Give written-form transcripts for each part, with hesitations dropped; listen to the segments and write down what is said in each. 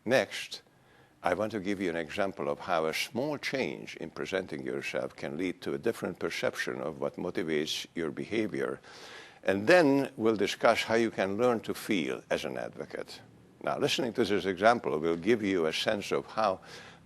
Next, I want to give you an example of how a small change in presenting yourself can lead to a different perception of what motivates your behavior. And then we'll discuss how you can learn to feel as an advocate. Now, listening to this example will give you a sense of how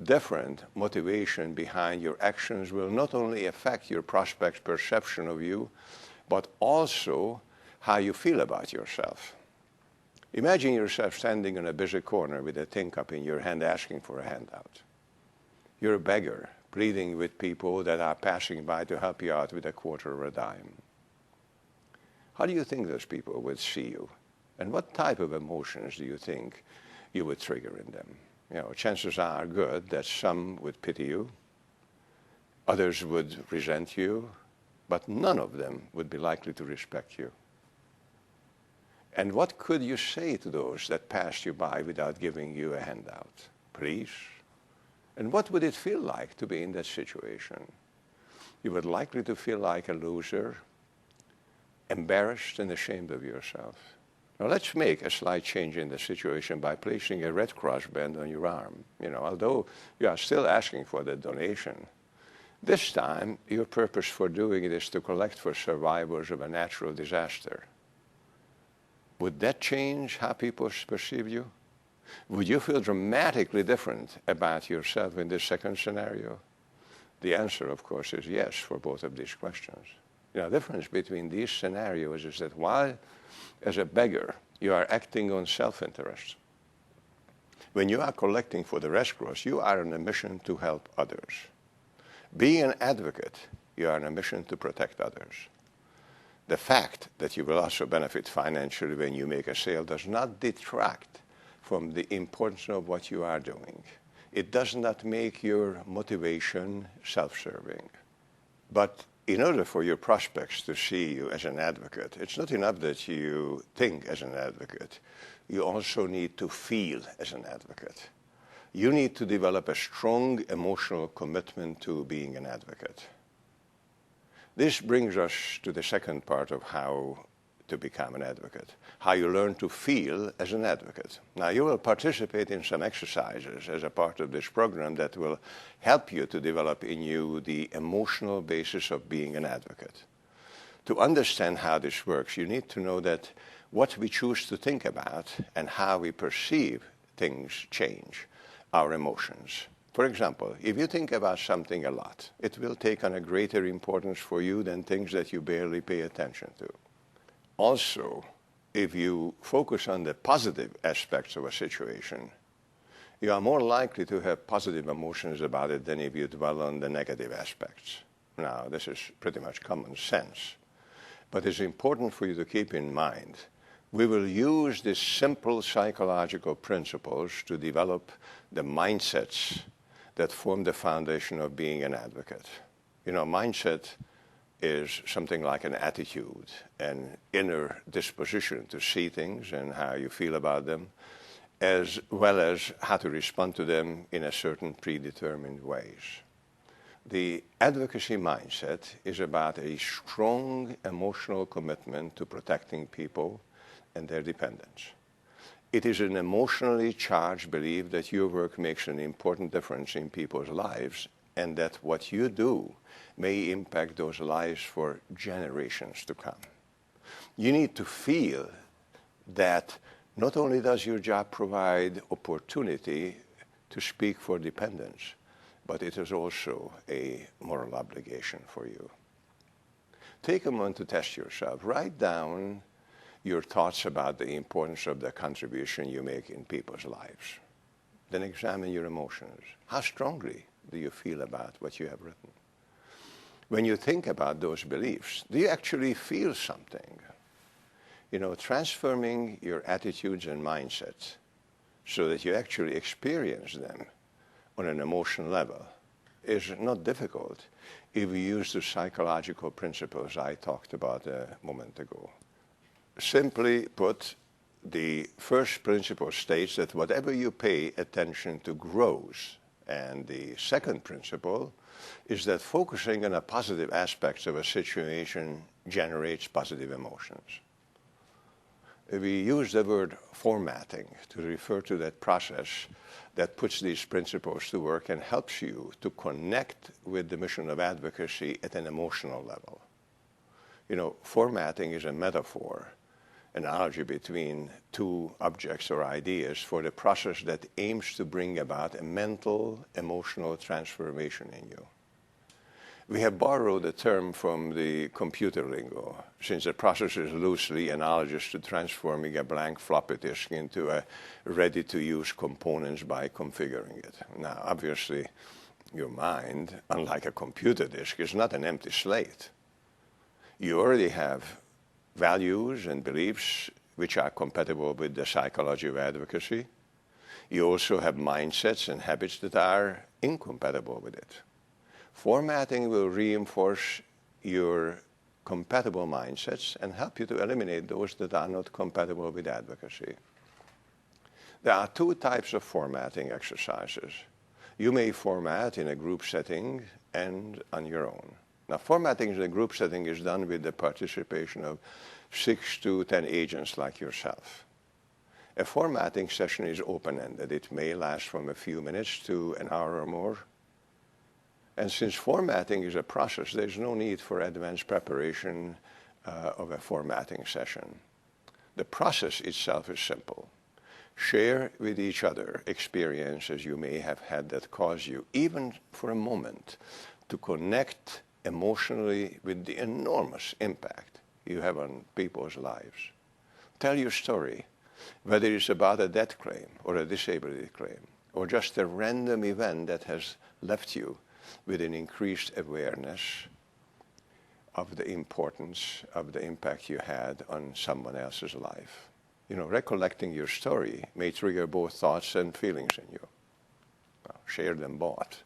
different motivation behind your actions will not only affect your prospect's perception of you, but also how you feel about yourself. Imagine yourself standing in a busy corner with a tin cup in your hand asking for a handout. You're a beggar, pleading with people that are passing by to help you out with a quarter or a dime. How do you think those people would see you? And what type of emotions do you think you would trigger in them? You know, chances are good that some would pity you, others would resent you, but none of them would be likely to respect you. And what could you say to those that passed you by without giving you a handout? Please? And what would it feel like to be in that situation? You would likely to feel like a loser, embarrassed and ashamed of yourself. Now let's make a slight change in the situation by placing a Red Cross band on your arm. You know, although you are still asking for the donation, this time your purpose for doing it is to collect for survivors of a natural disaster. Would that change how people perceive you? Would you feel dramatically different about yourself in this second scenario? The answer, of course, is yes for both of these questions. You know, the difference between these scenarios is that while, as a beggar, you are acting on self-interest, when you are collecting for the Red Cross, you are on a mission to help others. Being an advocate, you are on a mission to protect others. The fact that you will also benefit financially when you make a sale does not detract from the importance of what you are doing. It does not make your motivation self-serving. But in order for your prospects to see you as an advocate, it's not enough that you think as an advocate. You also need to feel as an advocate. You need to develop a strong emotional commitment to being an advocate. This brings us to the second part of how to become an advocate, how you learn to feel as an advocate. Now, you will participate in some exercises as a part of this program that will help you to develop in you the emotional basis of being an advocate. To understand how this works, you need to know that what we choose to think about and how we perceive things change our emotions. For example, if you think about something a lot, it will take on a greater importance for you than things that you barely pay attention to. Also, if you focus on the positive aspects of a situation, you are more likely to have positive emotions about it than if you dwell on the negative aspects. Now, this is pretty much common sense, but it's important for you to keep in mind. We will use these simple psychological principles to develop the mindsets that form the foundation of being an advocate. You know, mindset is something like an attitude, an inner disposition to see things and how you feel about them, as well as how to respond to them in a certain predetermined ways. The advocacy mindset is about a strong emotional commitment to protecting people and their dependents. It is an emotionally charged belief that your work makes an important difference in people's lives and that what you do may impact those lives for generations to come. You need to feel that not only does your job provide opportunity to speak for dependents, but it is also a moral obligation for you. Take a moment to test yourself. Write down your thoughts about the importance of the contribution you make in people's lives. Then examine your emotions. How strongly do you feel about what you have written? When you think about those beliefs, do you actually feel something? You know, transforming your attitudes and mindsets so that you actually experience them on an emotional level is not difficult if we use the psychological principles I talked about a moment ago. Simply put, the first principle states that whatever you pay attention to grows. And the second principle is that focusing on the positive aspects of a situation generates positive emotions. we use the word formatting to refer to that process that puts these principles to work and helps you to connect with the mission of advocacy at an emotional level. You know, formatting is a metaphor, analogy between two objects or ideas for the process that aims to bring about a mental, emotional transformation in you. We have borrowed the term from the computer lingo, since the process is loosely analogous to transforming a blank floppy disk into a ready-to-use components by configuring it. Now, obviously, your mind, unlike a computer disk, is not an empty slate. You already have values and beliefs which are compatible with the psychology of advocacy. You also have mindsets and habits that are incompatible with it. Formatting will reinforce your compatible mindsets and help you to eliminate those that are not compatible with advocacy. There are two types of formatting exercises. You may format in a group setting and on your own. Now, formatting in a group setting is done with the participation of 6 to 10 agents like yourself. A formatting session is open-ended. It may last from a few minutes to an hour or more. And since formatting is a process, there's no need for advanced preparation of a formatting session. The process itself is simple. Share with each other experiences you may have had that cause you, even for a moment, to connect emotionally with the enormous impact you have on people's lives. Tell your story, whether it's about a death claim or a disability claim, or just a random event that has left you with an increased awareness of the importance of the impact you had on someone else's life. You know, recollecting your story may trigger both thoughts and feelings in you. Well, share them both.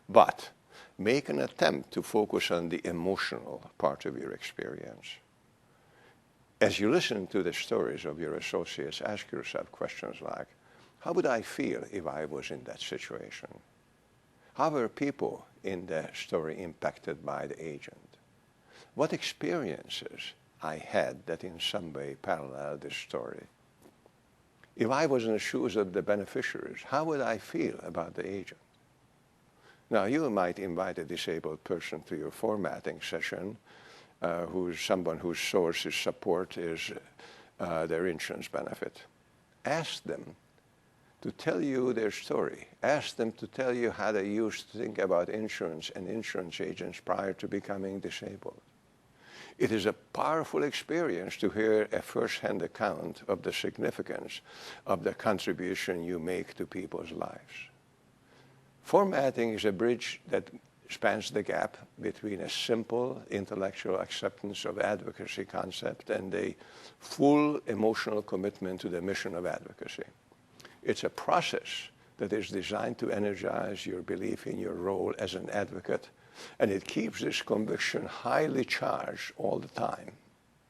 But make an attempt to focus on the emotional part of your experience. As you listen to the stories of your associates, ask yourself questions like, how would I feel if I was in that situation? How were people in the story impacted by the agent? What experiences I had that in some way parallel this story? If I was in the shoes of the beneficiaries, how would I feel about the agent? Now, you might invite a disabled person to your formatting session, who's someone whose source of support is their insurance benefit. Ask them to tell you their story. Ask them to tell you how they used to think about insurance and insurance agents prior to becoming disabled. It is a powerful experience to hear a first-hand account of the significance of the contribution you make to people's lives. Formatting is a bridge that spans the gap between a simple intellectual acceptance of advocacy concept and a full emotional commitment to the mission of advocacy. It's a process that is designed to energize your belief in your role as an advocate, and it keeps this conviction highly charged all the time.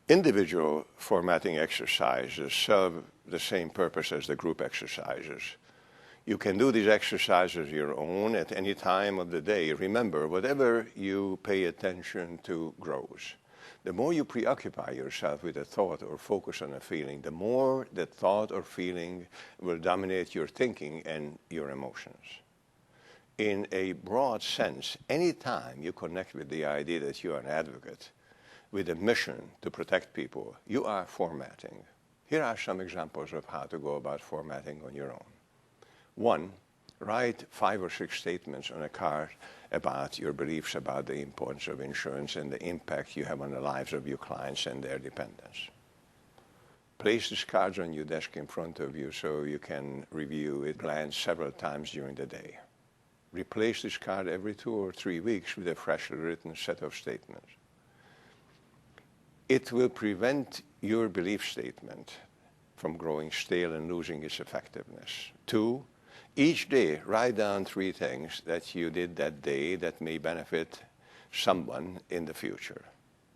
Individual formatting exercises serve the same purpose as the group exercises. You can do these exercises your own at any time of the day. Remember, whatever you pay attention to grows. The more you preoccupy yourself with a thought or focus on a feeling, the more that thought or feeling will dominate your thinking and your emotions. In a broad sense, any time you connect with the idea that you are an advocate with a mission to protect people, you are formatting. Here are some examples of how to go about formatting on your own. 1, write 5 or 6 statements on a card about your beliefs about the importance of insurance and the impact you have on the lives of your clients and their dependents. Place these cards on your desk in front of you so you can review it, glance several times during the day. Replace this card every 2 or 3 weeks with a freshly written set of statements. It will prevent your belief statement from growing stale and losing its effectiveness. 2, each day, write down 3 things that you did that day that may benefit someone in the future.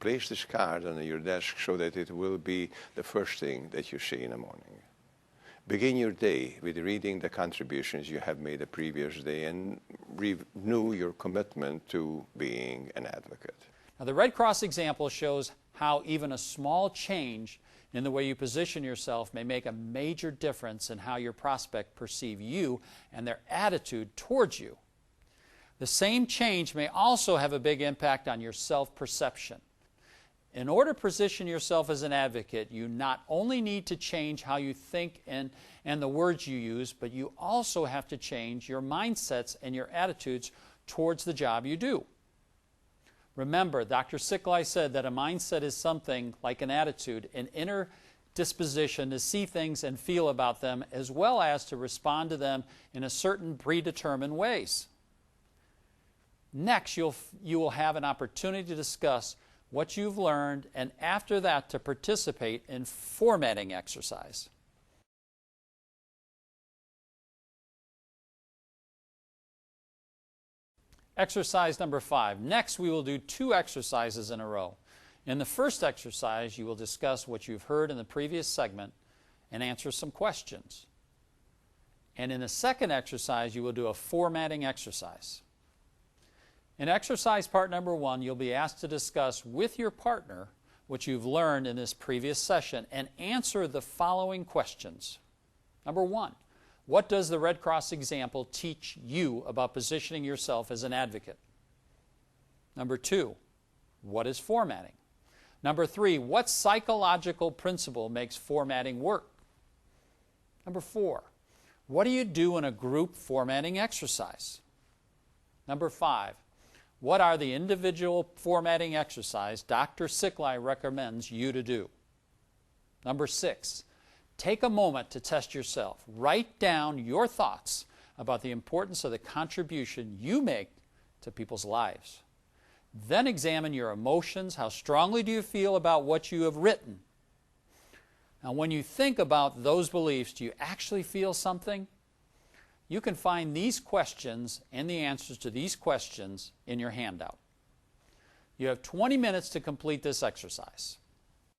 Place this card on your desk so that it will be the first thing that you see in the morning. Begin your day with reading the contributions you have made the previous day and renew your commitment to being an advocate. Now, the Red Cross example shows how even a small change in the way you position yourself may make a major difference in how your prospect perceive you and their attitude towards you. The same change may also have a big impact on your self-perception. In order to position yourself as an advocate, you not only need to change how you think and the words you use, but you also have to change your mindsets and your attitudes towards the job you do. Remember, Dr. Siklai said that a mindset is something like an attitude, an inner disposition to see things and feel about them, as well as to respond to them in a certain predetermined ways. Next, you will have an opportunity to discuss what you've learned, and after that to participate in formatting exercise. Exercise number 5. Next, we will do 2 exercises in a row. In the first exercise, you will discuss what you've heard in the previous segment and answer some questions. And in the second exercise, you will do a formatting exercise. In exercise part number 1, you'll be asked to discuss with your partner what you've learned in this previous session and answer the following questions. Number 1, what does the Red Cross example teach you about positioning yourself as an advocate? Number 2, what is formatting? Number 3, what psychological principle makes formatting work? Number 4, what do you do in a group formatting exercise? Number 5, what are the individual formatting exercises Dr. Siklai recommends you to do? Number 6, take a moment to test yourself. Write down your thoughts about the importance of the contribution you make to people's lives. Then examine your emotions. How strongly do you feel about what you have written? Now, when you think about those beliefs, do you actually feel something? You can find these questions and the answers to these questions in your handout. You have 20 minutes to complete this exercise.